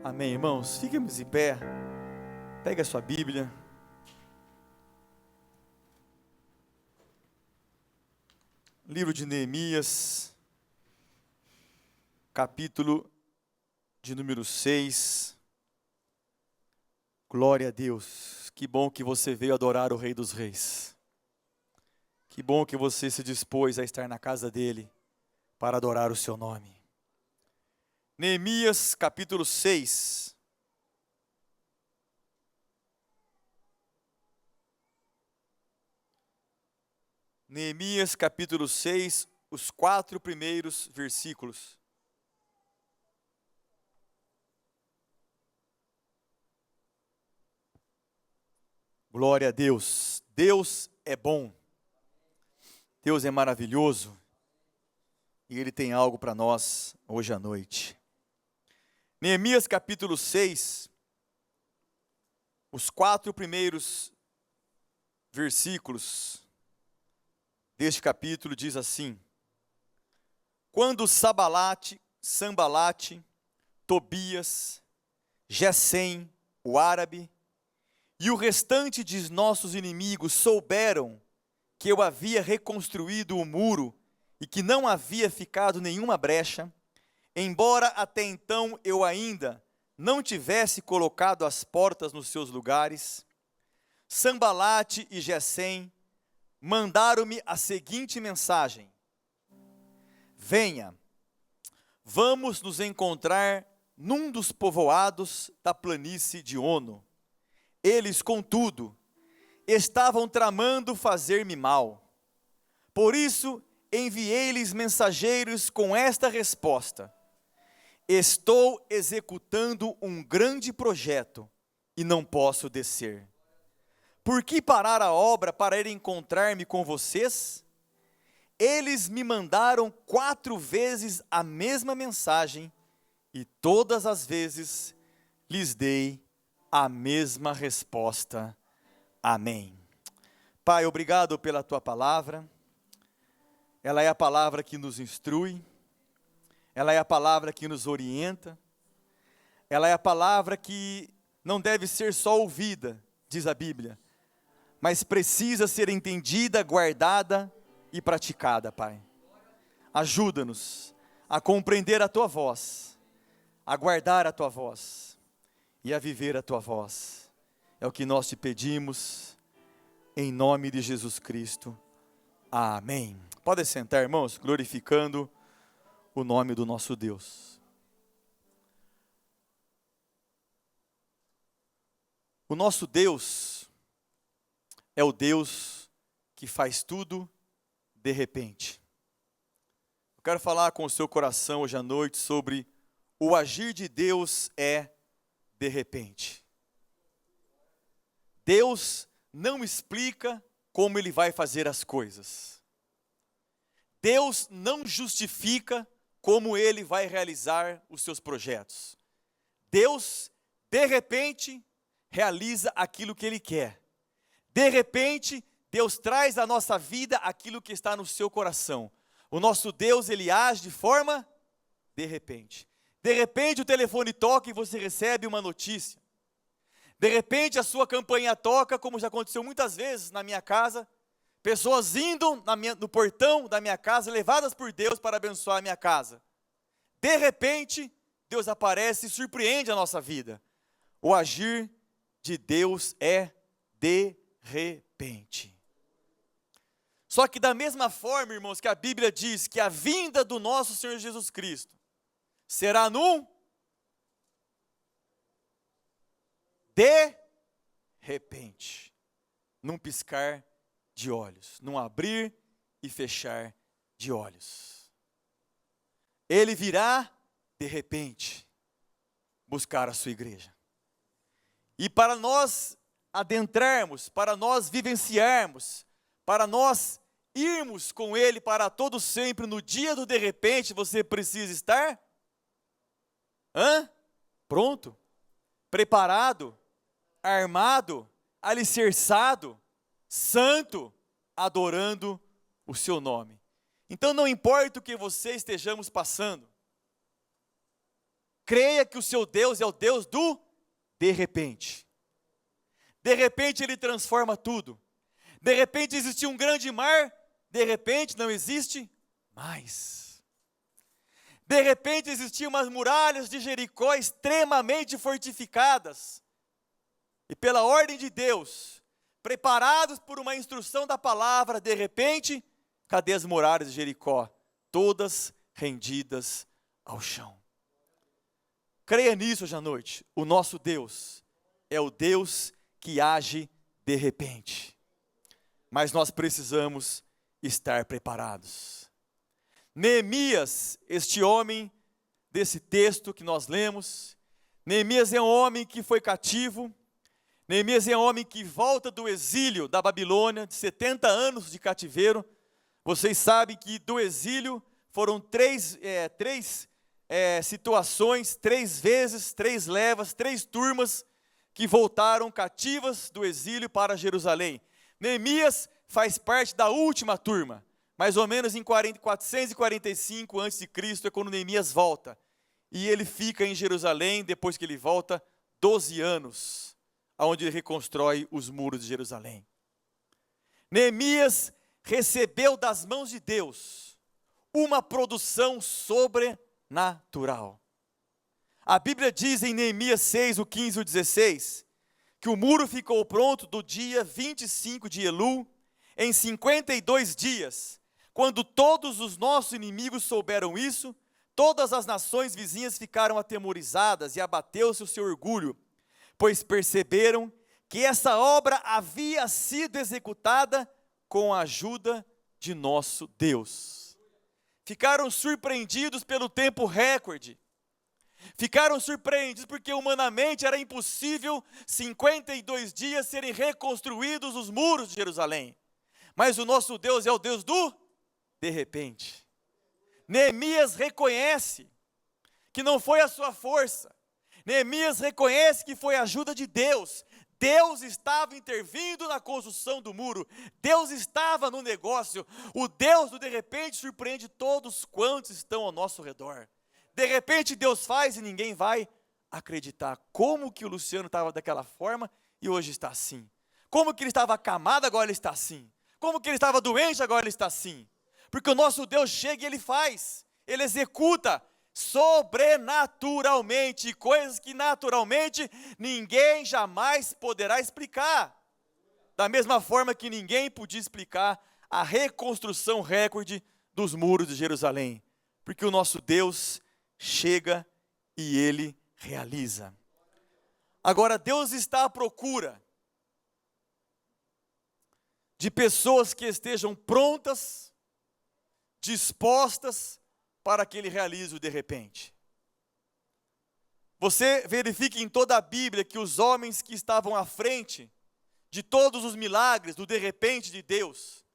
Amém, irmãos? Fiquemos em pé. Pega a sua Bíblia. Livro de Neemias, capítulo de número 6. Glória a Deus. Que bom que você veio adorar o Rei dos Reis. Que bom que você se dispôs a estar na casa dele para adorar o seu nome. Neemias, capítulo 6. Neemias, capítulo 6, os 4 primeiros versículos. Glória a Deus. Deus é bom. Deus é maravilhoso. E Ele tem algo para nós hoje à noite. Neemias, capítulo 6, os 4 primeiros versículos deste capítulo diz assim: Quando Sanbalate, Tobias, Gesem, o árabe, e o restante de nossos inimigos souberam que eu havia reconstruído o muro e que não havia ficado nenhuma brecha, embora até então eu ainda não tivesse colocado as portas nos seus lugares, Sanbalate e Gesem mandaram-me a seguinte mensagem: Venha, vamos nos encontrar num dos povoados da planície de Ono. Eles, contudo, estavam tramando fazer-me mal. Por isso, enviei-lhes mensageiros com esta resposta: Estou executando um grande projeto e não posso descer. Por que parar a obra para ir encontrar-me com vocês? Eles me mandaram 4 vezes a mesma mensagem e todas as vezes lhes dei a mesma resposta. Amém. Pai, obrigado pela tua palavra. Ela é a palavra que nos instrui, ela é a palavra que nos orienta, ela é a palavra que não deve ser só ouvida, diz a Bíblia, mas precisa ser entendida, guardada e praticada, Pai. Ajuda-nos a compreender a tua voz, a guardar a tua voz e a viver a tua voz. É o que nós te pedimos, em nome de Jesus Cristo. Amém. Pode sentar, irmãos, glorificando o nome do nosso Deus. O nosso Deus é o Deus que faz tudo de repente. Eu quero falar com o seu coração hoje à noite sobre o agir de Deus é de repente. Deus não explica como Ele vai fazer as coisas. Deus não justifica como Ele vai realizar os seus projetos. Deus, de repente, realiza aquilo que Ele quer. De repente, Deus traz à nossa vida aquilo que está no seu coração. O nosso Deus, Ele age de forma de repente. De repente o telefone toca e você recebe uma notícia. De repente a sua campainha toca, como já aconteceu muitas vezes na minha casa. Pessoas indo no portão da minha casa, levadas por Deus para abençoar a minha casa. De repente, Deus aparece e surpreende a nossa vida. O agir de Deus é de repente. Só que da mesma forma, irmãos, que a Bíblia diz que a vinda do nosso Senhor Jesus Cristo será de repente, num piscar de olhos, num abrir e fechar de olhos. Ele virá de repente buscar a sua igreja. E para nós adentrarmos, para nós vivenciarmos, para nós irmos com Ele para todo sempre, no dia do de repente, você precisa estar pronto, preparado, armado, alicerçado, santo, adorando o seu nome. Então não importa o que você estejamos passando, Creia que o seu Deus é o Deus do de repente. De repente Ele transforma tudo. De repente existia um grande mar, de repente não existe mais. De repente existiam umas muralhas de Jericó extremamente fortificadas. E pela ordem de Deus, preparados por uma instrução da palavra, de repente, cadê as muralhas de Jericó? Todas rendidas ao chão. Creia nisso hoje à noite. O nosso Deus é o Deus que age de repente. Mas nós precisamos estar preparados. Neemias, este homem desse texto que nós lemos, Neemias é um homem que foi cativo, Neemias é um homem que volta do exílio da Babilônia, de 70 anos de cativeiro. Vocês sabem que do exílio foram três situações, 3 vezes, 3 levas, 3 turmas que voltaram cativas do exílio para Jerusalém. Neemias faz parte da última turma, mais ou menos em 445 a.C. é quando Neemias volta. E ele fica em Jerusalém, depois que ele volta, 12 anos, onde ele reconstrói os muros de Jerusalém. Neemias recebeu das mãos de Deus uma produção sobrenatural. A Bíblia diz em Neemias 6, o 15 e o 16, que o muro ficou pronto do dia 25 de Elul, em 52 dias. Quando todos os nossos inimigos souberam isso, todas as nações vizinhas ficaram atemorizadas e abateu-se o seu orgulho, pois perceberam que essa obra havia sido executada com a ajuda de nosso Deus. Ficaram surpreendidos pelo tempo recorde. Ficaram surpreendidos porque humanamente era impossível 52 dias serem reconstruídos os muros de Jerusalém. Mas o nosso Deus é o Deus do de repente. Neemias reconhece que não foi a sua força. Neemias reconhece que foi a ajuda de Deus. Deus estava intervindo na construção do muro. Deus estava no negócio. O Deus do de repente surpreende todos quantos estão ao nosso redor. De repente Deus faz e ninguém vai acreditar. Como que o Luciano estava daquela forma e hoje está assim? Como que ele estava acamado, agora ele está assim? Como que ele estava doente, agora ele está assim? Porque o nosso Deus chega e Ele faz, Ele executa sobrenaturalmente, coisas que naturalmente ninguém jamais poderá explicar. Da mesma forma que ninguém podia explicar a reconstrução recorde dos muros de Jerusalém. Porque o nosso Deus chega e Ele realiza. Agora, Deus está à procura de pessoas que estejam prontas, dispostas para que Ele realize o de repente. Você verifique em toda a Bíblia que os homens que estavam à frente de todos os milagres do de repente de Deus,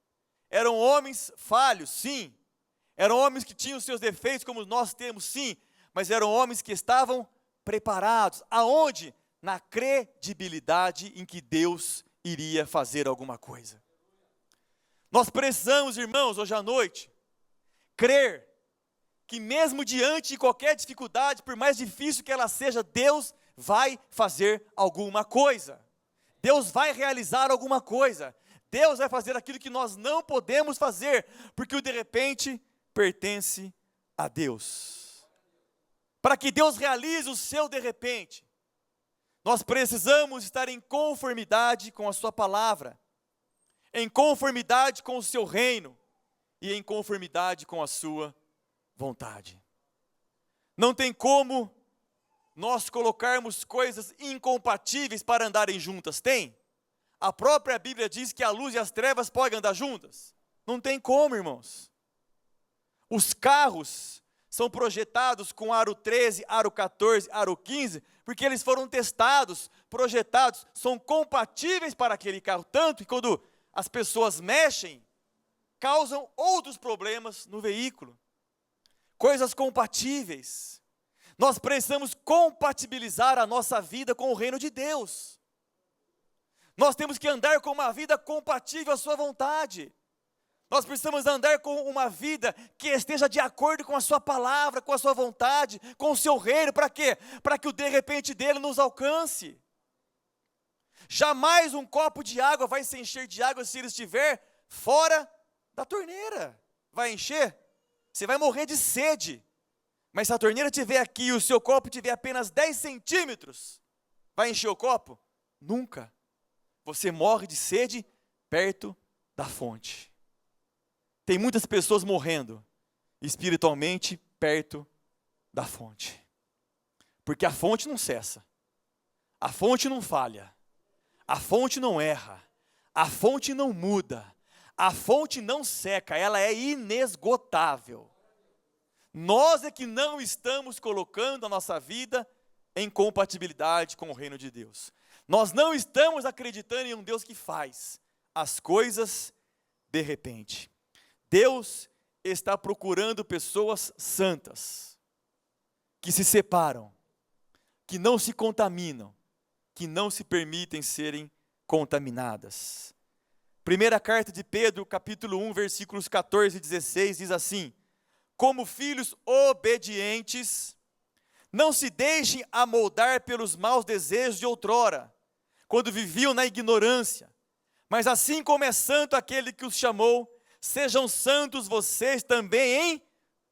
eram homens falhos, sim, eram homens que tinham seus defeitos como nós temos, sim, mas eram homens que estavam preparados. Aonde? Na credibilidade em que Deus iria fazer alguma coisa. Nós precisamos, irmãos, hoje à noite, crer que mesmo diante de qualquer dificuldade, por mais difícil que ela seja, Deus vai fazer alguma coisa. Deus vai realizar alguma coisa. Deus vai fazer aquilo que nós não podemos fazer, porque o de repente pertence a Deus. Para que Deus realize o seu de repente, nós precisamos estar em conformidade com a sua palavra, em conformidade com o seu reino e em conformidade com a sua vontade. Não tem como nós colocarmos coisas incompatíveis para andarem juntas, tem? A própria Bíblia diz que a luz e as trevas podem andar juntas. Não tem como, irmãos. Os carros são projetados com aro 13, aro 14, aro 15, porque eles foram testados, projetados, são compatíveis para aquele carro, tanto que quando as pessoas mexem, causam outros problemas no veículo. Coisas compatíveis. Nós precisamos compatibilizar a nossa vida com o reino de Deus. Nós temos que andar com uma vida compatível à sua vontade. Nós precisamos andar com uma vida que esteja de acordo com a sua palavra, com a sua vontade, com o seu reino. Para quê? Para que o de repente dele nos alcance. Jamais um copo de água vai se encher de água se ele estiver fora da torneira. Vai encher? Você vai morrer de sede. Mas se a torneira estiver aqui e o seu copo tiver apenas 10 centímetros, vai encher o copo? Nunca. Você morre de sede perto da fonte. Tem muitas pessoas morrendo espiritualmente perto da fonte. Porque a fonte não cessa. A fonte não falha. A fonte não erra. A fonte não muda. A fonte não seca. Ela é inesgotável. Nós é que não estamos colocando a nossa vida em compatibilidade com o reino de Deus. Nós não estamos acreditando em um Deus que faz as coisas de repente. Deus está procurando pessoas santas, que se separam, que não se contaminam, que não se permitem serem contaminadas. Primeira carta de Pedro, capítulo 1, versículos 14 e 16, diz assim: como filhos obedientes, não se deixem amoldar pelos maus desejos de outrora, quando viviam na ignorância, mas assim como é santo aquele que os chamou, sejam santos vocês também em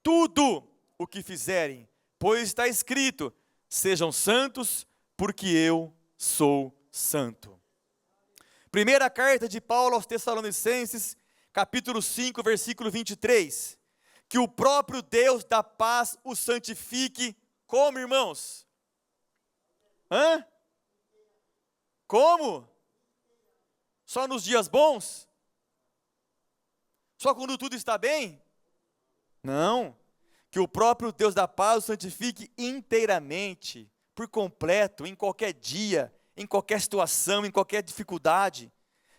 tudo o que fizerem, pois está escrito, sejam santos, porque eu sou santo. Primeira carta de Paulo aos Tessalonicenses, capítulo 5, versículo 23, que o próprio Deus da paz o santifique, como, irmãos? Como? Só nos dias bons? Só quando tudo está bem? Não. Que o próprio Deus da paz o santifique inteiramente, por completo, em qualquer dia, em qualquer situação, em qualquer dificuldade.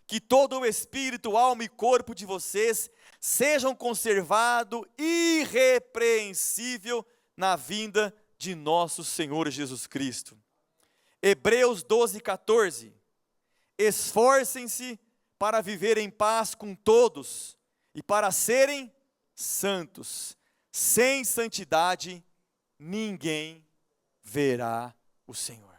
Que todo o espírito, alma e corpo de vocês sejam conservados irrepreensível na vinda de nosso Senhor Jesus Cristo. Hebreus 12, 14. Esforcem-se para viver em paz com todos e para serem santos. Sem santidade, ninguém verá o Senhor.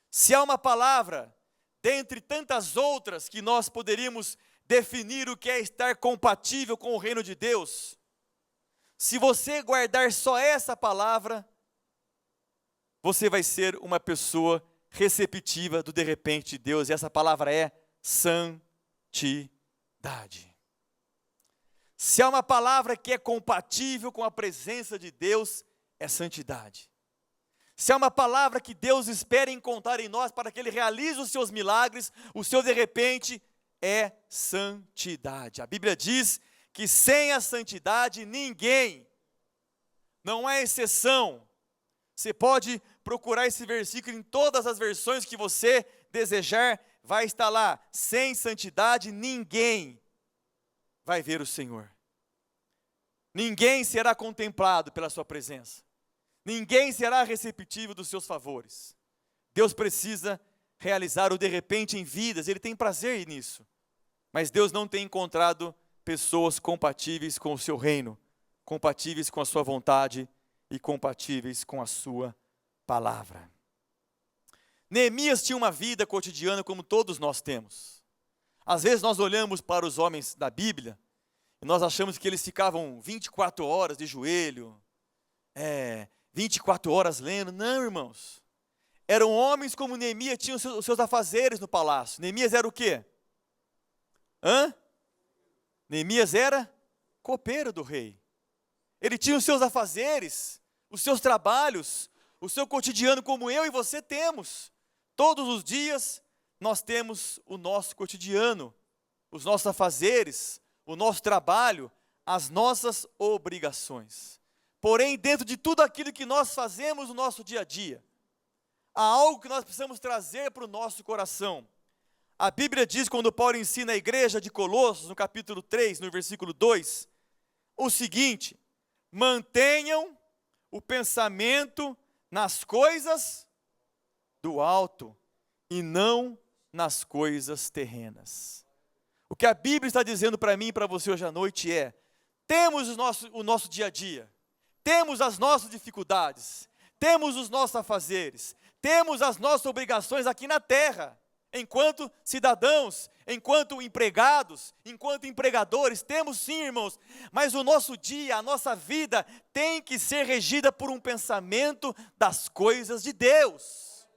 Se há uma palavra, dentre tantas outras que nós poderíamos definir o que é estar compatível com o reino de Deus, se você guardar só essa palavra, você vai ser uma pessoa receptiva do de repente de Deus, e essa palavra é santidade. Se há uma palavra que é compatível com a presença de Deus, é santidade. Se há uma palavra que Deus espera encontrar em nós para que Ele realize os seus milagres, o seu de repente, é santidade. A Bíblia diz que sem a santidade ninguém, não há exceção. Você pode procurar esse versículo em todas as versões que você desejar, vai estar lá, sem santidade ninguém vai ver o Senhor. Ninguém será contemplado pela sua presença. Ninguém será receptivo dos seus favores. Deus precisa realizar o de repente em vidas, Ele tem prazer nisso. Mas Deus não tem encontrado pessoas compatíveis com o seu reino, compatíveis com a sua vontade e compatíveis com a sua palavra. Neemias tinha uma vida cotidiana como todos nós temos. Às vezes nós olhamos para os homens da Bíblia e nós achamos que eles ficavam 24 horas de joelho, 24 horas lendo. Não, irmãos. Eram homens como Neemias, tinham os seus afazeres no palácio. Neemias era o quê? Neemias era copeiro do rei. Ele tinha os seus afazeres, os seus trabalhos, o seu cotidiano como eu e você temos. Todos os dias nós temos o nosso cotidiano, os nossos afazeres, o nosso trabalho, as nossas obrigações. Porém, dentro de tudo aquilo que nós fazemos no nosso dia a dia, há algo que nós precisamos trazer para o nosso coração. A Bíblia diz, quando Paulo ensina a igreja de Colossos, no capítulo 3, no versículo 2, o seguinte: mantenham o pensamento nas coisas do alto e não nas coisas terrenas. O que a Bíblia está dizendo para mim e para você hoje à noite é: temos o nosso dia a dia, temos as nossas dificuldades, temos os nossos afazeres, temos as nossas obrigações aqui na terra, enquanto cidadãos, enquanto empregados, enquanto empregadores, temos sim, irmãos, mas o nosso dia, a nossa vida tem que ser regida por um pensamento das coisas de Deus.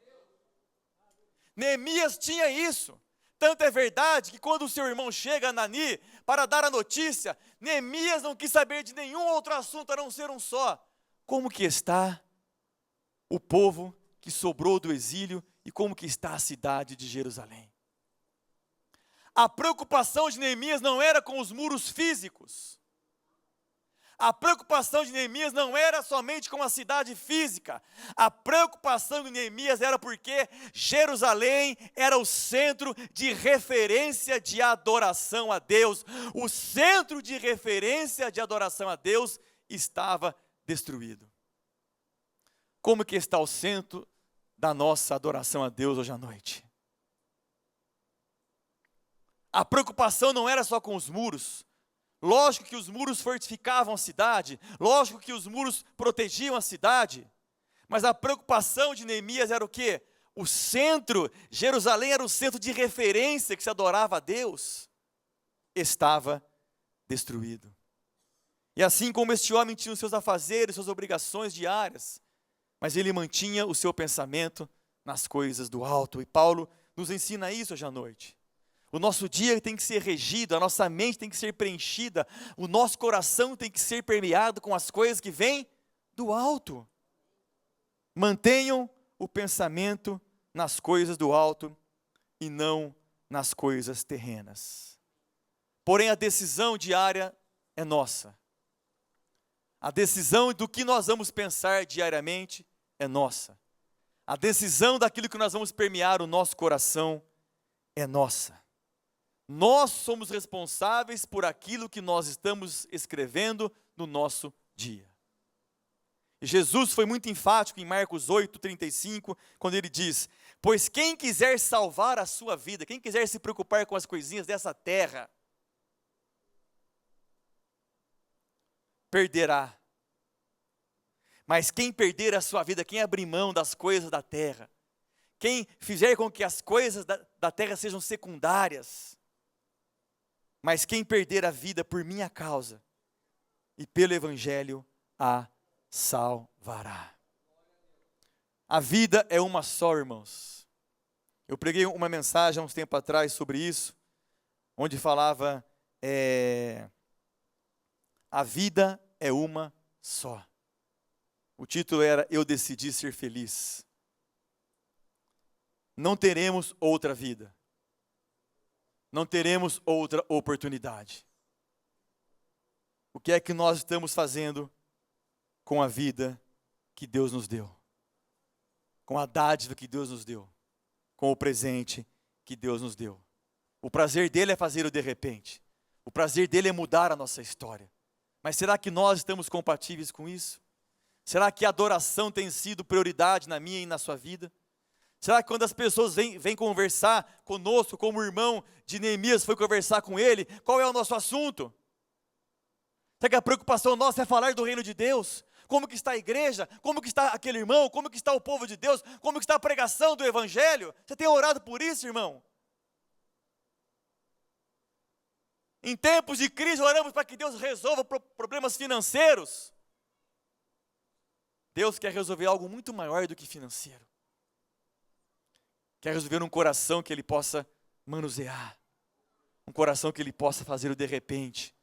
Neemias tinha isso. Tanto é verdade que quando o seu irmão chega, Anani, para dar a notícia, Neemias não quis saber de nenhum outro assunto a não ser um só: como que está o povo que sobrou do exílio e como que está a cidade de Jerusalém. A preocupação de Neemias não era com os muros físicos. A preocupação de Neemias não era somente com a cidade física. A preocupação de Neemias era porque Jerusalém era o centro de referência de adoração a Deus. O centro de referência de adoração a Deus estava destruído. Como que está o centro da nossa adoração a Deus hoje à noite? A preocupação não era só com os muros. Lógico que os muros fortificavam a cidade, lógico que os muros protegiam a cidade, mas a preocupação de Neemias era o quê? O centro, Jerusalém era o centro de referência que se adorava a Deus, estava destruído. E assim como este homem tinha os seus afazeres, suas obrigações diárias, mas ele mantinha o seu pensamento nas coisas do alto, e Paulo nos ensina isso hoje à noite. O nosso dia tem que ser regido, a nossa mente tem que ser preenchida, o nosso coração tem que ser permeado com as coisas que vêm do alto. Mantenham o pensamento nas coisas do alto e não nas coisas terrenas. Porém, a decisão diária é nossa. A decisão do que nós vamos pensar diariamente é nossa. A decisão daquilo que nós vamos permear o nosso coração é nossa. Nós somos responsáveis por aquilo que nós estamos escrevendo no nosso dia. E Jesus foi muito enfático em Marcos 8:35, quando ele diz: pois quem quiser salvar a sua vida, quem quiser se preocupar com as coisinhas dessa terra, perderá. Mas quem perder a sua vida, quem abrir mão das coisas da terra, quem fizer com que as coisas da terra sejam secundárias, mas quem perder a vida por minha causa e pelo Evangelho, a salvará. A vida é uma só, irmãos. Eu preguei uma mensagem há uns tempos atrás sobre isso, onde falava, a vida é uma só. O título era Eu Decidi Ser Feliz. Não teremos outra vida. Não teremos outra oportunidade. O que é que nós estamos fazendo com a vida que Deus nos deu? Com a dádiva que Deus nos deu? Com o presente que Deus nos deu? O prazer dele é fazer o de repente. O prazer dele é mudar a nossa história. Mas será que nós estamos compatíveis com isso? Será que a adoração tem sido prioridade na minha e na sua vida? Será que quando as pessoas vêm conversar conosco, como o irmão de Neemias foi conversar com ele, qual é o nosso assunto? Será que a preocupação nossa é falar do reino de Deus? Como que está a igreja? Como que está aquele irmão? Como que está o povo de Deus? Como que está a pregação do evangelho? Você tem orado por isso, irmão? Em tempos de crise, oramos para que Deus resolva problemas financeiros. Deus quer resolver algo muito maior do que financeiro. Quer resolver um coração que Ele possa manusear. Um coração que Ele possa fazer o de repente.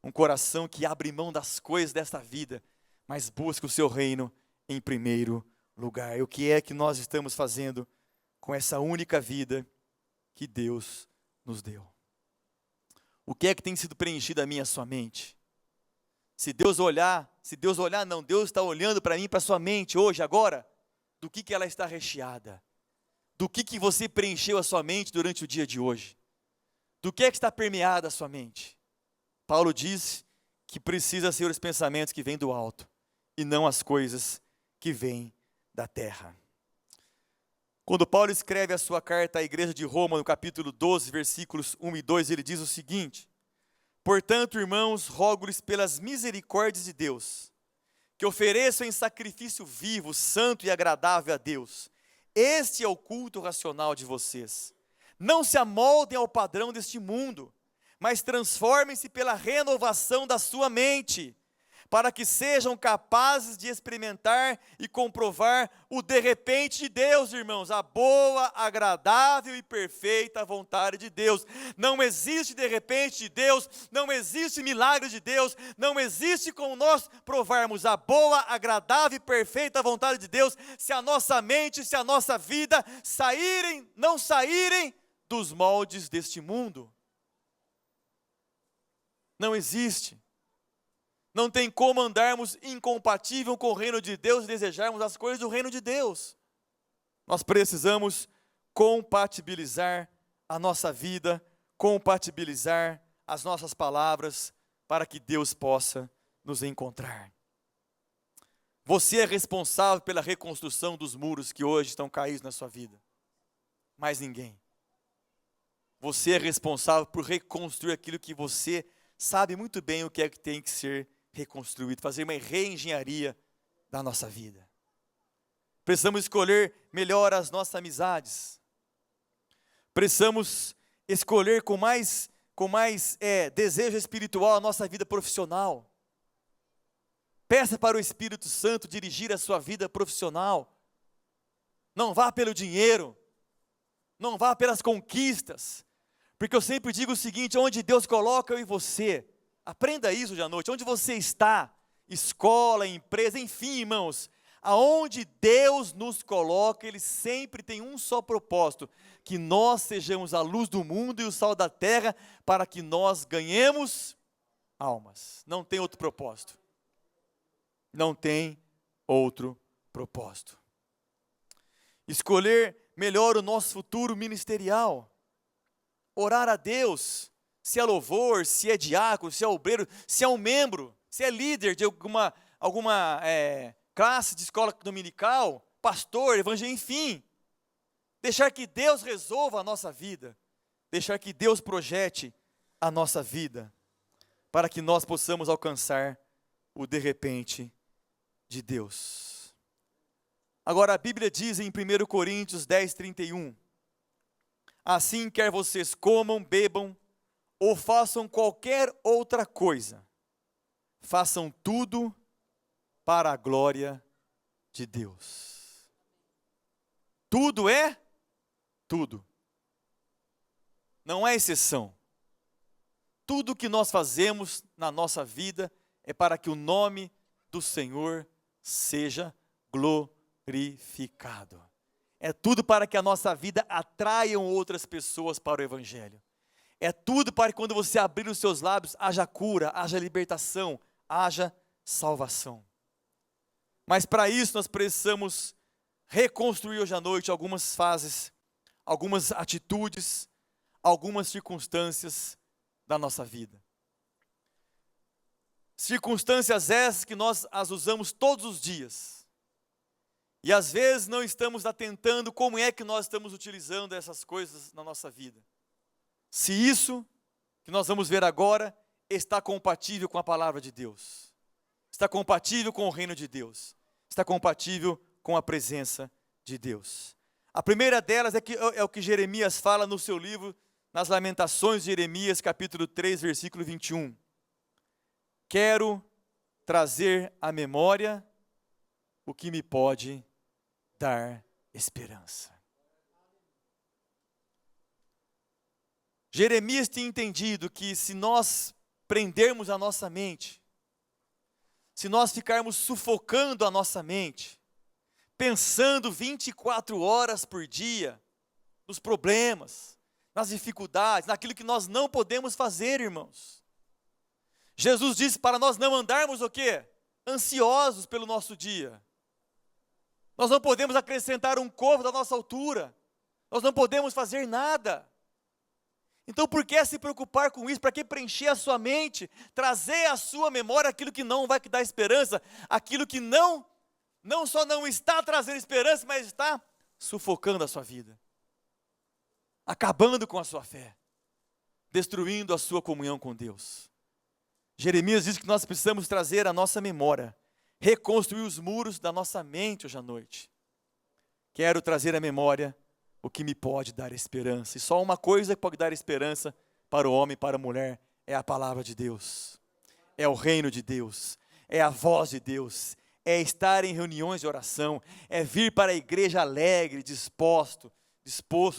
Um coração que abre mão das coisas desta vida, mas busca o seu reino em primeiro lugar. E o que é que nós estamos fazendo com essa única vida que Deus nos deu? O que é que tem sido preenchido a minha e a sua mente? Deus está olhando para mim, para a sua mente hoje, agora, do que ela está recheada? Do que você preencheu a sua mente durante o dia de hoje? Do que é que está permeada a sua mente? Paulo diz que precisa ser os pensamentos que vêm do alto, e não as coisas que vêm da terra. Quando Paulo escreve a sua carta à igreja de Roma, no capítulo 12, versículos 1 e 2, ele diz o seguinte: portanto, irmãos, rogo-lhes pelas misericórdias de Deus, que ofereçam em sacrifício vivo, santo e agradável a Deus. Este é o culto racional de vocês. Não se amoldem ao padrão deste mundo, mas transformem-se pela renovação da sua mente, para que sejam capazes de experimentar e comprovar o de repente de Deus, irmãos, a boa, agradável e perfeita vontade de Deus. Não existe de repente de Deus, não existe milagre de Deus, não existe como nós provarmos a boa, agradável e perfeita vontade de Deus, se a nossa mente, se a nossa vida não saírem dos moldes deste mundo. Não existe. Não tem como andarmos incompatível com o reino de Deus e desejarmos as coisas do reino de Deus. Nós precisamos compatibilizar a nossa vida, compatibilizar as nossas palavras, para que Deus possa nos encontrar. Você é responsável pela reconstrução dos muros que hoje estão caídos na sua vida. Mais ninguém. Você é responsável por reconstruir aquilo que você sabe muito bem o que é que tem que ser reconstruído, fazer uma reengenharia da nossa vida. Precisamos escolher melhor as nossas amizades. Precisamos escolher com mais desejo espiritual a nossa vida profissional. Peça para o Espírito Santo dirigir a sua vida profissional. Não vá pelo dinheiro, não vá pelas conquistas, porque eu sempre digo o seguinte: onde Deus coloca eu e você, aprenda isso hoje à noite, onde você está, escola, empresa, enfim, irmãos, aonde Deus nos coloca, Ele sempre tem um só propósito: que nós sejamos a luz do mundo e o sal da terra, para que nós ganhemos almas. Não tem outro propósito. Não tem outro propósito. Escolher melhor o nosso futuro ministerial. Orar a Deus, se é louvor, se é diácono, se é obreiro, se é um membro, se é líder de alguma classe de escola dominical, pastor, evangelista, enfim. Deixar que Deus resolva a nossa vida, deixar que Deus projete a nossa vida, para que nós possamos alcançar o de repente de Deus. Agora a Bíblia diz em 1 Coríntios 10, 31, assim quer vocês comam, bebam, ou façam qualquer outra coisa, façam tudo para a glória de Deus. Tudo é tudo. Não há exceção. Tudo que nós fazemos na nossa vida é para que o nome do Senhor seja glorificado. É tudo para que a nossa vida atraiam outras pessoas para o Evangelho. É tudo para que quando você abrir os seus lábios, haja cura, haja libertação, haja salvação. Mas para isso nós precisamos reconstruir hoje à noite algumas fases, algumas atitudes, algumas circunstâncias da nossa vida. Circunstâncias essas que nós as usamos todos os dias. E às vezes não estamos atentando como é que nós estamos utilizando essas coisas na nossa vida. Se isso que nós vamos ver agora está compatível com a palavra de Deus, está compatível com o reino de Deus, está compatível com a presença de Deus. A primeira delas é o que Jeremias fala no seu livro, nas Lamentações de Jeremias, capítulo 3, versículo 21. Quero trazer à memória o que me pode dar esperança. Jeremias tinha entendido que se nós prendermos a nossa mente, se nós ficarmos sufocando a nossa mente, pensando 24 horas por dia nos problemas, nas dificuldades, naquilo que nós não podemos fazer, irmãos. Jesus disse para nós não andarmos o quê? Ansiosos pelo nosso dia. Nós não podemos acrescentar um covo da nossa altura. Nós não podemos fazer nada. Então por que se preocupar com isso? Para que preencher a sua mente? Trazer à sua memória aquilo que não vai te dar esperança, aquilo que não só não está trazendo esperança, mas está sufocando a sua vida, acabando com a sua fé, destruindo a sua comunhão com Deus. Jeremias diz que nós precisamos trazer a nossa memória, reconstruir os muros da nossa mente hoje à noite. Quero trazer à memória o que me pode dar esperança. E só uma coisa que pode dar esperança para o homem e para a mulher é a palavra de Deus. É o reino de Deus. É a voz de Deus. É estar em reuniões de oração. É vir para a igreja alegre, disposto,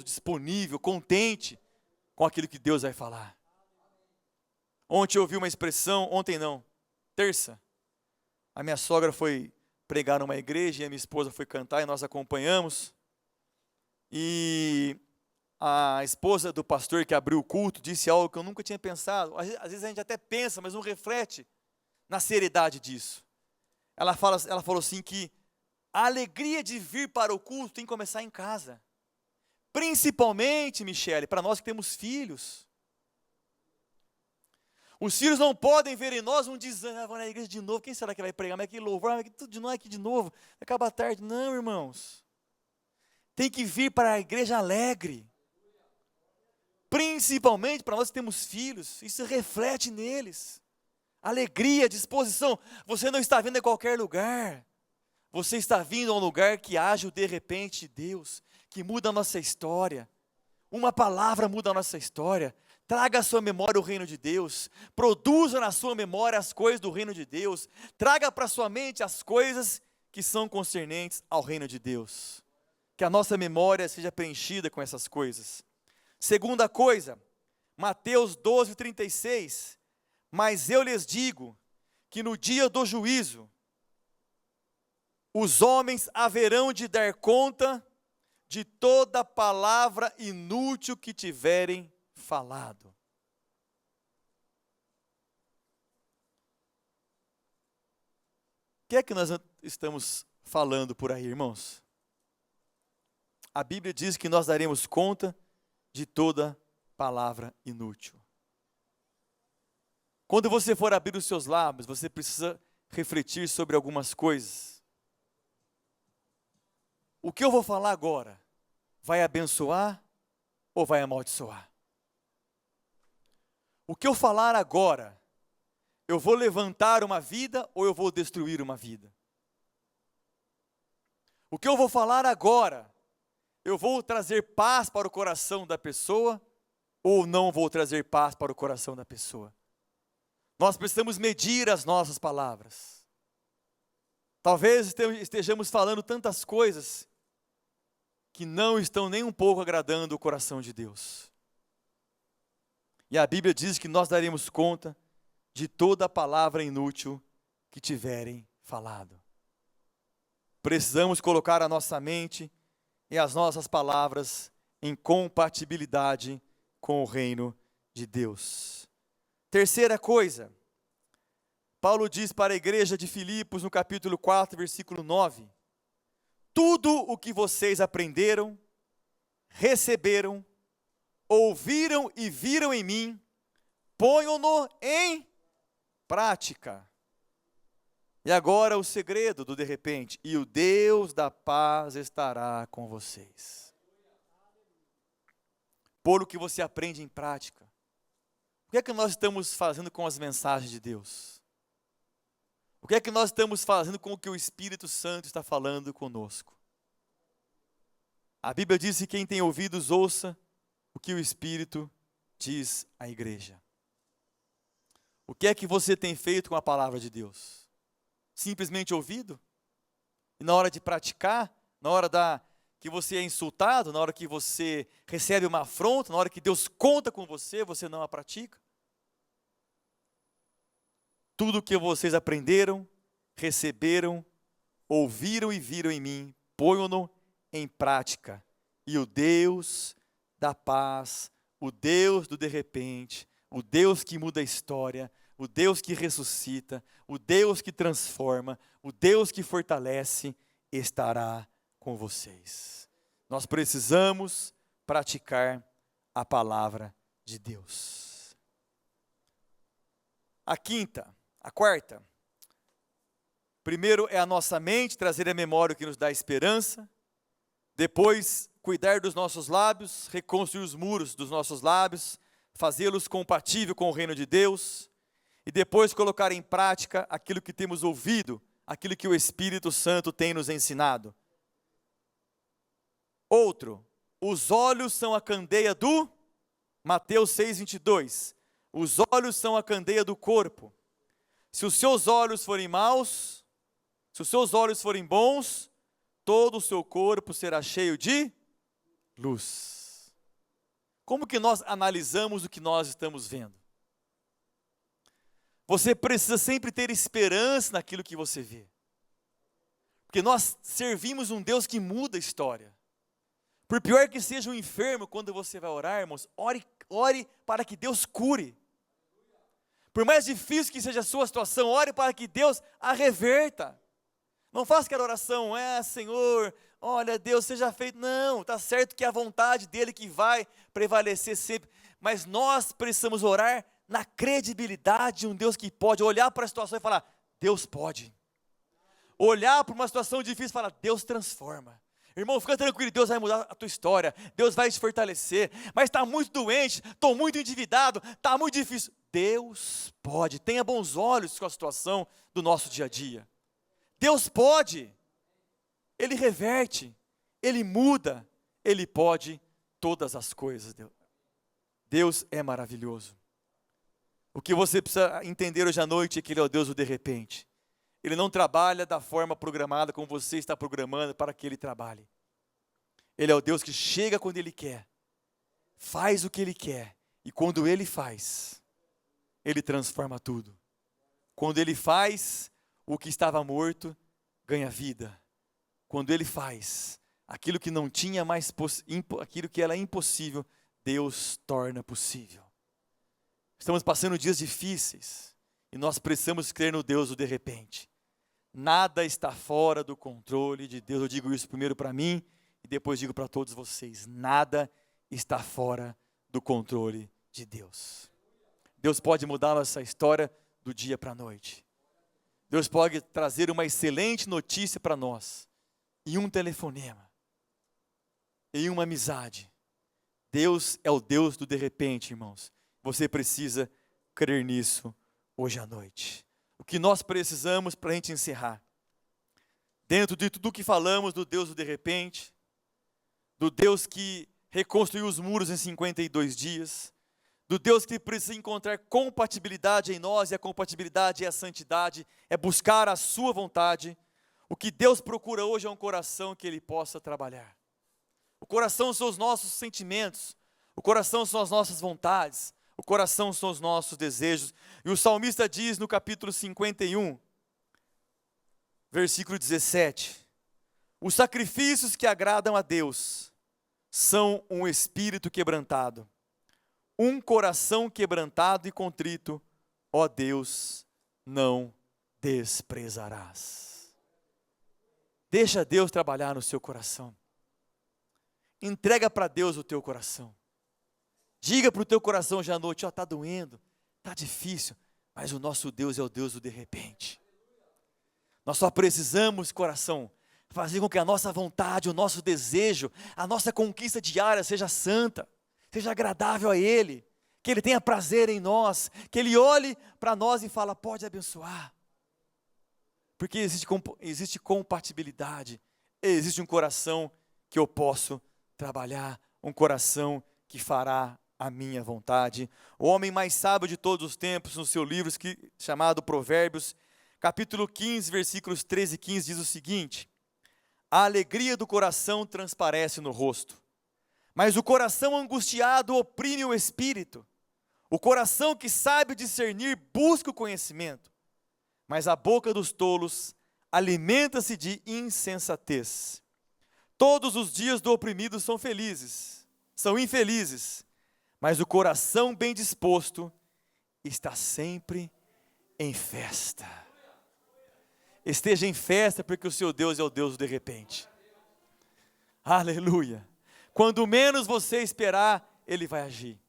disponível, contente com aquilo que Deus vai falar. Ontem eu ouvi uma expressão, terça, a minha sogra foi pregar numa igreja e a minha esposa foi cantar e nós acompanhamos. E a esposa do pastor que abriu o culto disse algo que eu nunca tinha pensado. Às vezes a gente até pensa, mas não reflete na seriedade disso. Ela falou assim que a alegria de vir para o culto tem que começar em casa. Principalmente, Michele, para nós que temos filhos. Os filhos não podem ver em nós um desânimo. Vou na igreja de novo, quem será que vai pregar? Mas que louvor, tudo de novo aqui de novo. Acaba a tarde. Não, irmãos. Tem que vir para a igreja alegre. Principalmente para nós que temos filhos. Isso reflete neles. Alegria, disposição. Você não está vindo em qualquer lugar. Você está vindo a um lugar que age o de repente de Deus, que muda a nossa história. Uma palavra muda a nossa história. Traga à sua memória o reino de Deus. Produza na sua memória as coisas do reino de Deus. Traga para a sua mente as coisas que são concernentes ao reino de Deus. Que a nossa memória seja preenchida com essas coisas. Segunda coisa, Mateus 12:36. Mas eu lhes digo que no dia do juízo, os homens haverão de dar conta de toda palavra inútil que tiverem falado. O que é que nós estamos falando por aí, irmãos? A Bíblia diz que nós daremos conta de toda palavra inútil. Quando você for abrir os seus lábios, você precisa refletir sobre algumas coisas. O que eu vou falar agora vai abençoar ou vai amaldiçoar? O que eu falar agora, eu vou levantar uma vida ou eu vou destruir uma vida? O que eu vou falar agora, eu vou trazer paz para o coração da pessoa ou não vou trazer paz para o coração da pessoa? Nós precisamos medir as nossas palavras. Talvez estejamos falando tantas coisas que não estão nem um pouco agradando o coração de Deus. E a Bíblia diz que nós daremos conta de toda palavra inútil que tiverem falado. Precisamos colocar a nossa mente e as nossas palavras em compatibilidade com o reino de Deus. Terceira coisa, Paulo diz para a igreja de Filipos, no capítulo 4, versículo 9, tudo o que vocês aprenderam, receberam, ouviram e viram em mim, ponham-no em prática. E agora o segredo do de repente, e o Deus da paz estará com vocês. Pôr o que você aprende em prática. O que é que nós estamos fazendo com as mensagens de Deus? O que é que nós estamos fazendo com o que o Espírito Santo está falando conosco? A Bíblia diz que quem tem ouvidos ouça o que o Espírito diz à igreja. O que é que você tem feito com a palavra de Deus? Simplesmente ouvido? E na hora de praticar, na hora que você é insultado, na hora que você recebe uma afronta, na hora que Deus conta com você, você não a pratica? Tudo o que vocês aprenderam, receberam, ouviram e viram em mim, ponham-no em prática. E o Deus da paz, o Deus do de repente, o Deus que muda a história, o Deus que ressuscita, o Deus que transforma, o Deus que fortalece, estará com vocês. Nós precisamos praticar a palavra de Deus. A quarta. Primeiro é a nossa mente, trazer à memória o que nos dá esperança. Depois, cuidar dos nossos lábios, reconstruir os muros dos nossos lábios, fazê-los compatíveis com o reino de Deus, e depois colocar em prática aquilo que temos ouvido, aquilo que o Espírito Santo tem nos ensinado. Outro, os olhos são a candeia do, Mateus 6:22, os olhos são a candeia do corpo. Se os seus olhos forem maus, se os seus olhos forem bons, todo o seu corpo será cheio de luz. Como que nós analisamos o que nós estamos vendo? Você precisa sempre ter esperança naquilo que você vê. Porque nós servimos um Deus que muda a história. Por pior que seja um enfermo, quando você vai orar, irmãos, ore para que Deus cure. Por mais difícil que seja a sua situação, ore para que Deus a reverta. Não faça aquela oração, Senhor, olha, Deus, seja feito. Não, está certo que é a vontade dEle que vai prevalecer sempre. Mas nós precisamos orar na credibilidade de um Deus que pode olhar para a situação e falar, Deus pode. Olhar para uma situação difícil e falar, Deus transforma. Irmão, fica tranquilo, Deus vai mudar a tua história, Deus vai te fortalecer, mas está muito doente, estou muito endividado, está muito difícil. Deus pode, tenha bons olhos com a situação do nosso dia a dia. Deus pode, Ele reverte, Ele muda, Ele pode todas as coisas. Deus é maravilhoso. O que você precisa entender hoje à noite é que Ele é o Deus do de repente. Ele não trabalha da forma programada como você está programando para que Ele trabalhe. Ele é o Deus que chega quando Ele quer, faz o que Ele quer, e quando Ele faz, Ele transforma tudo. Quando Ele faz, o que estava morto ganha vida. Quando Ele faz, aquilo que não tinha mais, aquilo que era impossível, Deus torna possível. Estamos passando dias difíceis, e nós precisamos crer no Deus do de repente. Nada está fora do controle de Deus. Eu digo isso primeiro para mim e depois digo para todos vocês. Nada está fora do controle de Deus. Deus pode mudar nossa história do dia para a noite. Deus pode trazer uma excelente notícia para nós. Em um telefonema. Em uma amizade. Deus é o Deus do de repente, irmãos. Você precisa crer nisso hoje à noite. O que nós precisamos para a gente encerrar, dentro de tudo que falamos do Deus do de repente, do Deus que reconstruiu os muros em 52 dias, do Deus que precisa encontrar compatibilidade em nós, e a compatibilidade é a santidade, é buscar a sua vontade. O que Deus procura hoje é um coração que Ele possa trabalhar. O coração são os nossos sentimentos, o coração são as nossas vontades, o coração são os nossos desejos. E o salmista diz no capítulo 51, versículo 17, os sacrifícios que agradam a Deus são um espírito quebrantado, um coração quebrantado e contrito, ó Deus, não desprezarás. Deixa Deus trabalhar no seu coração. Entrega para Deus o teu coração. Diga para o teu coração hoje à noite, está doendo, está difícil, mas o nosso Deus é o Deus do de repente. Nós só precisamos, coração, fazer com que a nossa vontade, o nosso desejo, a nossa conquista diária seja santa, seja agradável a Ele, que Ele tenha prazer em nós, que Ele olhe para nós e fala, pode abençoar. Porque existe compatibilidade, existe um coração que eu posso trabalhar, um coração que fará a minha vontade. O homem mais sábio de todos os tempos, no seu livro chamado Provérbios, capítulo 15, versículos 13 e 15, diz o seguinte, a alegria do coração transparece no rosto, mas o coração angustiado oprime o espírito. O coração que sabe discernir busca o conhecimento, mas a boca dos tolos alimenta-se de insensatez. Todos os dias do oprimido são infelizes, mas o coração bem disposto está sempre em festa. Esteja em festa, porque o seu Deus é o Deus do de repente. Aleluia. Quando menos você esperar, Ele vai agir.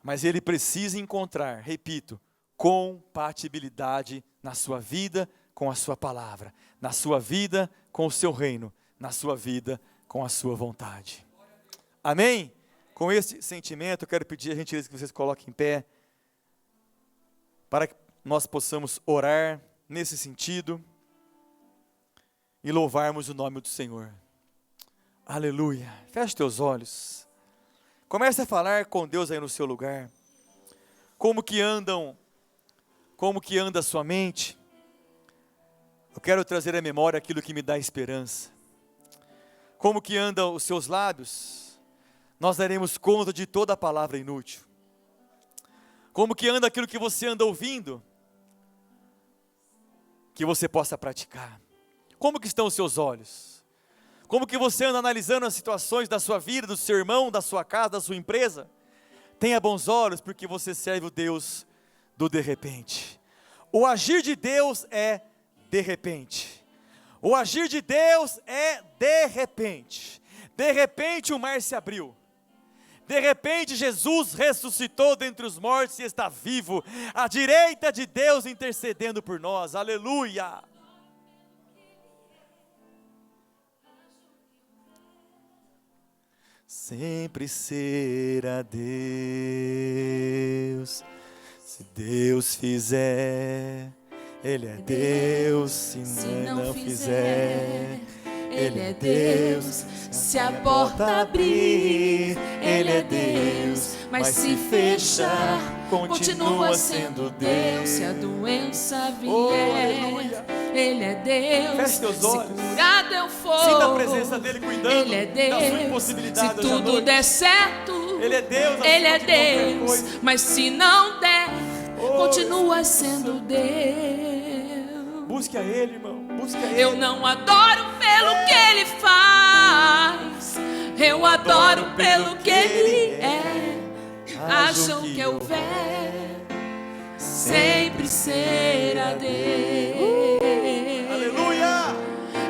Mas Ele precisa encontrar, repito, compatibilidade na sua vida com a sua palavra, na sua vida com o seu reino, na sua vida com a sua vontade. Amém? Com esse sentimento, eu quero pedir a gentileza que vocês coloquem em pé, para que nós possamos orar nesse sentido e louvarmos o nome do Senhor. Aleluia. Feche teus olhos. Comece a falar com Deus aí no seu lugar. Como que anda a sua mente? Eu quero trazer à memória aquilo que me dá esperança. Como que andam os seus lábios? Nós daremos conta de toda a palavra inútil. Como que anda aquilo que você anda ouvindo? Que você possa praticar. Como que estão os seus olhos? Como que você anda analisando as situações da sua vida, do seu irmão, da sua casa, da sua empresa? Tenha bons olhos, porque você serve o Deus do de repente. O agir de Deus é de repente. O agir de Deus é de repente. De repente o mar se abriu. De repente Jesus ressuscitou dentre os mortos e está vivo, à direita de Deus intercedendo por nós. Aleluia! Sempre será Deus, se Deus fizer, Ele é Deus, se não fizer, Ele é Deus, se a porta abrir, Ele é Deus, mas se fechar, continua sendo Deus. Se a doença vier, Ele é Deus. Feche teus olhos. Se curado eu for, sinta a presença dele cuidando, Ele é Deus, da sua impossibilidade. Se tudo der certo, Ele é Deus, Ele é Deus, mas se não der, continua sendo Deus. Busque a Ele, irmão. Busque a Ele. Eu não adoro pelo que Ele faz, eu adoro pelo que Ele é. Haja o que houver, sempre será Deus. Aleluia!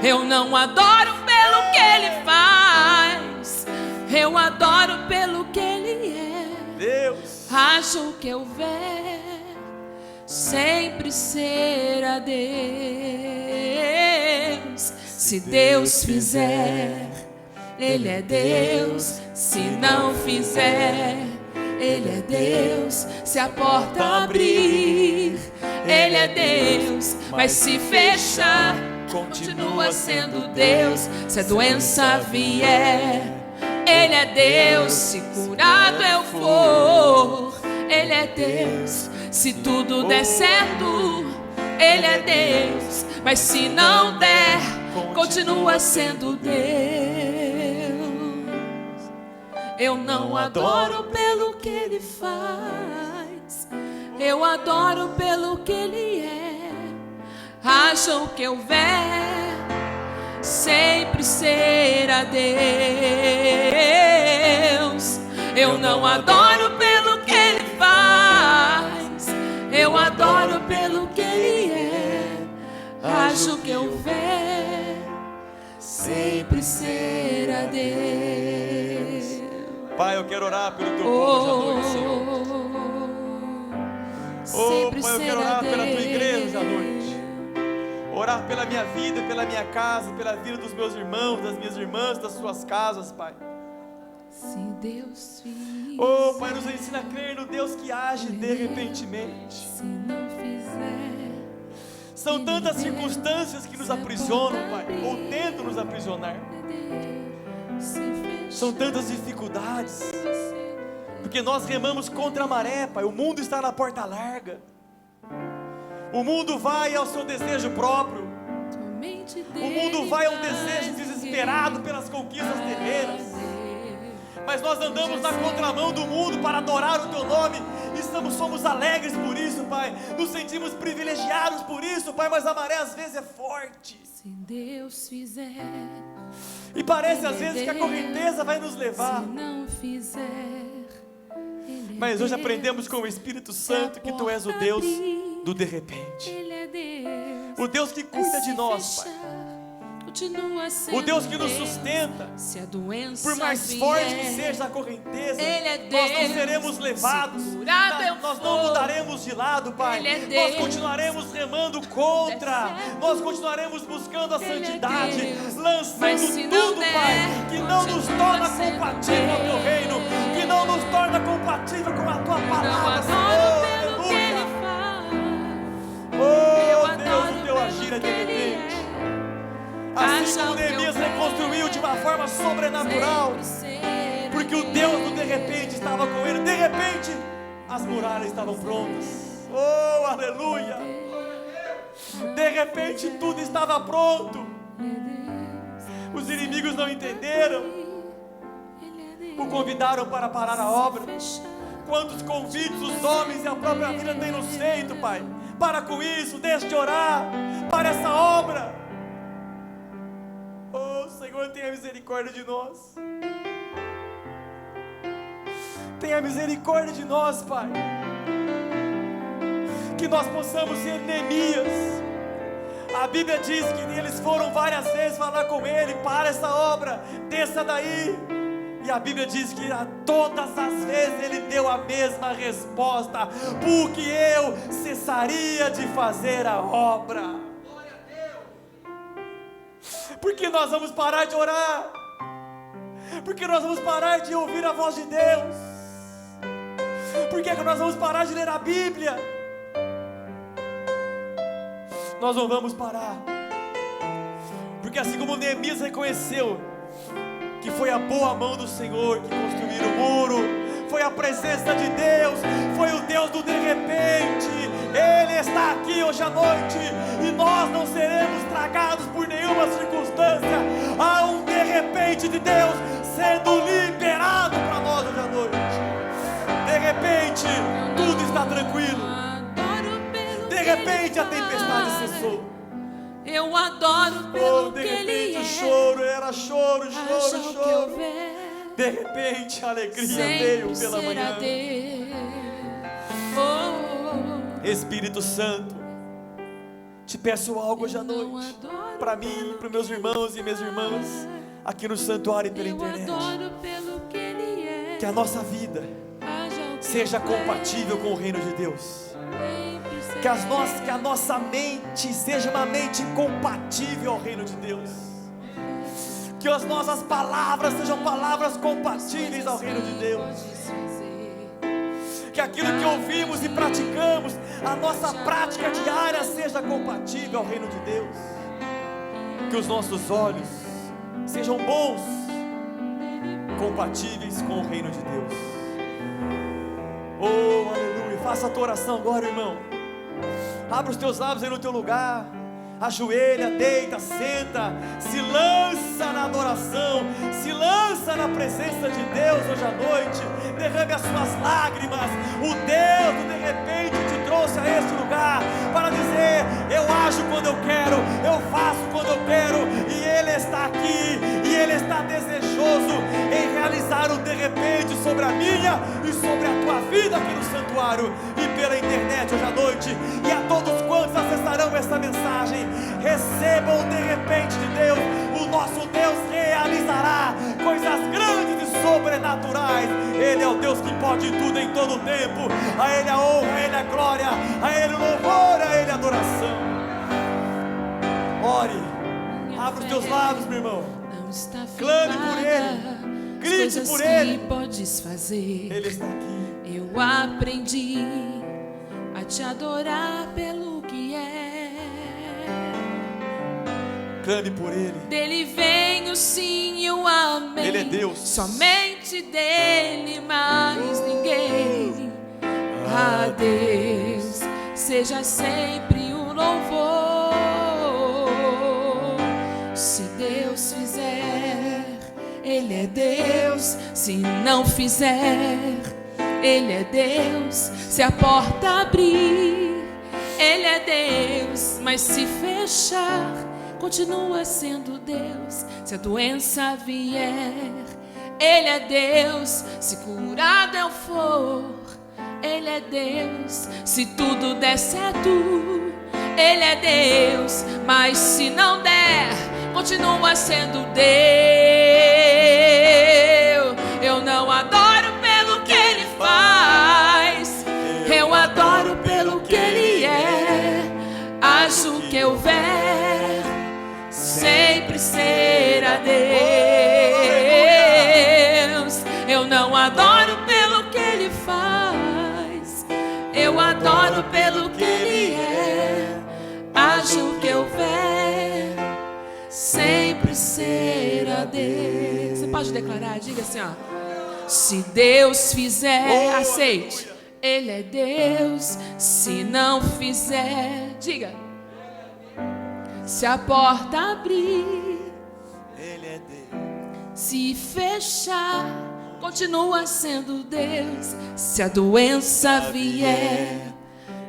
Eu não adoro pelo que Ele faz, eu adoro pelo que Ele é. Deus. Haja o que houver, sempre será Deus. Se Deus fizer, Ele é Deus. Se não fizer, Ele é Deus. Se a porta abrir, Ele é Deus, mas se fechar, continua sendo Deus. Se a doença vier, Ele é Deus. Se curado eu for, Ele é Deus. Se tudo der certo, Ele é Deus, mas se não der, continua sendo Deus. Eu não adoro pelo que Ele faz, eu adoro pelo que Ele é. Haja o que houver, sempre será Deus. Eu não adoro pelo que Ele faz, eu adoro pelo que Ele é. Haja o que houver, sempre será Deus. Pai, eu quero orar pelo teu povo esta noite, Senhor. Pai, eu quero orar pela tua igreja esta noite. Orar pela minha vida, pela minha casa, pela vida dos meus irmãos, das minhas irmãs, das suas casas, Pai. Se Deus fizer, Pai, nos ensina a crer no Deus que age de repentemente. Se não fizer, são tantas circunstâncias que nos aprisionam, Pai, ou tentam nos aprisionar. São tantas dificuldades, porque nós remamos contra a maré, Pai. O mundo está na porta larga, o mundo vai ao seu desejo próprio, o mundo vai a um desejo desesperado pelas conquistas terrenas. Mas nós andamos na contramão do mundo para adorar o teu nome, e somos alegres por isso, Pai. Nos sentimos privilegiados por isso, Pai, mas a maré às vezes é forte. Se Deus fizer, e parece às vezes que a correnteza vai nos levar. Se não fizer, mas hoje aprendemos com o Espírito Santo que Tu és o Deus do de repente, o Deus que cuida de nós, Pai. continua sendo o Deus que nos sustenta. Se a doença Por mais forte que seja a correnteza, Ele é nós não Deus. seremos levados, Segurado eu nós for. não mudaremos de lado, Pai. Ele é Nós Deus. continuaremos remando contra, nós continuaremos buscando a santidade, Deus. Mas lançando se não tudo, der, Pai, que não nos continua torna sendo compatível ao Teu Deus. reino, que não nos torna compatível com a Tua Não palavra, adoro Senhor. pelo que Ele Aleluia. faz. Oh, Eu Deus, adoro o Teu agir é pelo de que Ele repente. é. Assim Haja como o Teu Neemias reino, reconstruiu de uma forma sobrenatural, sempre será porque o Deus do de repente estava com ele. De repente, as muralhas estavam prontas. Oh, aleluia! De repente, tudo estava pronto. Os inimigos não entenderam, o convidaram para parar a obra. Quantos convites os homens e a própria vida têm nos feito, Pai? Para com isso, deixe de orar para essa obra. Oh, Senhor, tenha misericórdia de nós. Tenha misericórdia de nós, Pai. Que nós possamos ser Neemias. A Bíblia diz que eles foram várias vezes falar com ele: para essa obra, desça daí. E a Bíblia diz que a todas as vezes ele deu a mesma resposta: porque eu cessaria de fazer a obra. Porque nós vamos parar de orar? Porque nós vamos parar de ouvir a voz de Deus? Por que nós vamos parar de ler a Bíblia? Nós não vamos parar, porque assim como Neemias reconheceu que foi a boa mão do Senhor que construiu o muro, foi a presença de Deus, foi o Deus do de repente. Ele está aqui hoje à noite, e nós não seremos tragados por nenhuma circunstância. Há um de repente de Deus sendo liberado para nós hoje à noite. De repente, tudo está tranquilo. De repente, a tempestade cessou. Eu adoro Oh, pelo de que Ele repente é. o choro era choro, Haja choro, o que choro. houver, De repente a alegria sempre veio pela será manhã. Deus. Oh, Espírito Santo, te peço algo hoje à noite, para mim, para os meus irmãos e minhas irmãs, aqui no santuário e pela eu internet. adoro pelo que Ele é. Que a nossa vida Haja o que seja houver, compatível com o reino de Deus. sempre será Que a nossa mente seja uma mente compatível ao reino de Deus. Que as nossas palavras sejam palavras compatíveis ao reino de Deus. Que aquilo que ouvimos e praticamos, a nossa prática diária seja compatível ao reino de Deus. Que os nossos olhos sejam bons, compatíveis com o reino de Deus. Oh, aleluia. Faça a tua oração agora, irmão. Abra os teus lábios aí no teu lugar. Ajoelha, deita, senta, se lança na adoração, se lança na presença de Deus hoje à noite. Derrame as suas lágrimas. O Deus de repente te trouxe a este lugar para dizer: eu ajo quando eu quero, eu faço quando eu quero, e Ele está aqui, e Ele está desejoso em realizar o de repente sobre a minha e sobre a tua vida aqui no santuário e pela internet hoje à noite. E a todos quantos acessarão essa mensagem, recebam o de repente de Deus. O nosso Deus realizará coisas grandes e sobrenaturais. Ele é o Deus que pode tudo em todo o tempo. A Ele a honra, a Ele a glória, a Ele o louvor, a Ele a adoração. Ore, abra os teus lábios, meu irmão. não está Clame por firmada. Ele, As grite coisas por que Ele. podes fazer. Ele está aqui. Eu aprendi a te adorar pelo que é. Clame por Ele. Dele vem o sim e o amém. Ele é Deus. Somente dele, mais ninguém. A Deus seja sempre o louvor. Se Deus fizer, Ele é Deus. Se não fizer, Ele é Deus. Se a porta abrir, Ele é Deus. Mas se fechar, continua sendo Deus. Se a doença vier, Ele é Deus. Se curado eu for, Ele é Deus. Se tudo der certo, Ele é Deus. Mas se não der, continua sendo Deus. Eu não adoro pelo que Ele faz, eu adoro pelo que Ele é. Haja o que houver, sempre será Deus. Eu não adoro pelo que Ele faz, eu adoro pelo que Ele é. Haja o que houver, sempre será Deus. Você pode declarar, diga assim, ó. Se Deus fizer, aceite, Ele é Deus. Se não fizer, diga. Se a porta abrir, Ele é Deus. se fechar, continua sendo Deus. Se a doença vier,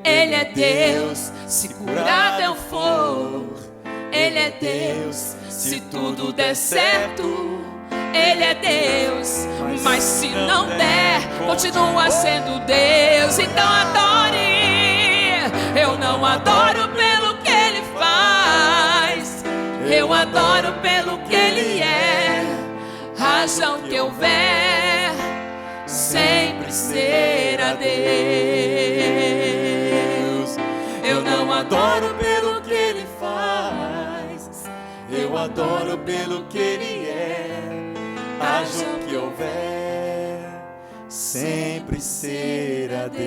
Ele é Deus. Se curado eu for, Ele é Deus. Se tudo der certo, Ele é Deus. Mas se não der, continua sendo Deus. Então adore. Eu não adoro pelo que Ele faz, eu adoro pelo que Ele é. Haja o que houver, sempre será Deus. Eu não adoro pelo que Ele faz, Eu adoro pelo que Ele é. Haja o que houver, sempre será Deus.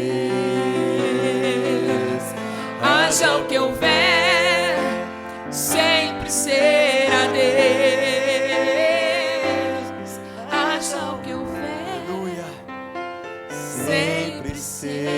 haja o que houver, sempre será Deus. Haja o que houver, Aleluia. sempre será